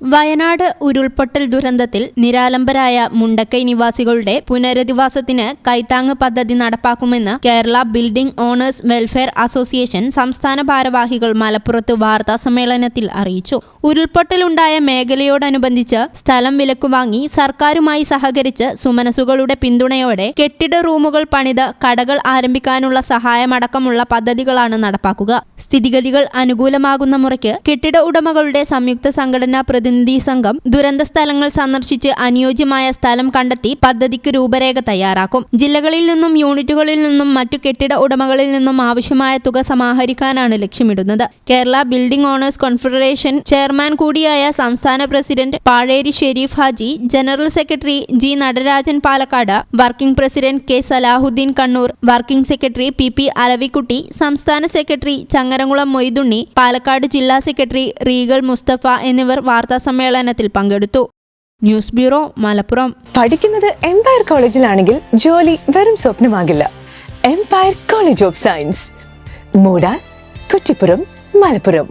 വയനാട് ഉരുൾപൊട്ടൽ ദുരന്തത്തിൽ നിരാലംബരായ മുണ്ടക്കൈ നിവാസികളുടെ പുനരധിവാസത്തിന് കൈത്താങ്ങ് പദ്ധതി നടപ്പാക്കുമെന്ന് Kerala building owners welfare association സംസ്ഥാന ഭാരവാഹികൾ മലപ്പുറത്ത് വാർത്താസമ്മേളനത്തിൽ അറിയിച്ചു. ഉരുൾപൊട്ടലുണ്ടായ മേഖലയോടനുബന്ധിച്ച് സ്ഥലം വിലക്കുവാങ്ങി സർക്കാരുമായി സഹകരിച്ച് സുമനസുകളുടെ പിന്തുണയോടെ കെട്ടിട റൂമുകൾ പണിത് കടകൾ ആരംഭിക്കാനുള്ള സഹായമടക്കമുള്ള പദ്ധതികളാണ് നടപ്പാക്കുക. സ്ഥിതിഗതികൾ അനുകൂലമാകുന്ന മുറയ്ക്ക് കെട്ടിട ഉടമകളുടെ സംയുക്ത സംഘടനാ പ്രതിനിധി സംഘം ദുരന്ത സ്ഥലങ്ങൾ സന്ദർശിച്ച് അനുയോജ്യമായ സ്ഥലം കണ്ടെത്തി പദ്ധതിക്ക് രൂപരേഖ തയ്യാറാക്കും. ജില്ലകളിൽ നിന്നും യൂണിറ്റുകളിൽ നിന്നും മറ്റു കെട്ടിട ഉടമകളിൽ നിന്നും ആവശ്യമായ തുക സമാഹരിക്കാനാണ് ലക്ഷ്യമിടുന്നത്. Kerala building owners confederation chairman കൂടിയായ സംസ്ഥാന president Pazheri Sharif Haji, general secretary G Natarajan Palakkad, working president K Salahuddin Kannur, working secretary P Alavikutty, സംസ്ഥാന സെക്രട്ടറി ചങ്ങരംകുളം മൊയ്തുണ്ണി, പാലക്കാട് ജില്ലാ സെക്രട്ടറി റീഗൽ മുസ്തഫ എന്നിവർ വാർത്താസമ്മേളനത്തിൽ പങ്കെടുത്തു. News bureau, Malappuram. പഠിക്കുന്നത് എംപയർ കോളേജിലാണെങ്കിൽ ജോലി വെറും സ്വപ്നമാകില്ല. Empire College of Science, Moodar, Kuttippuram, Malappuram.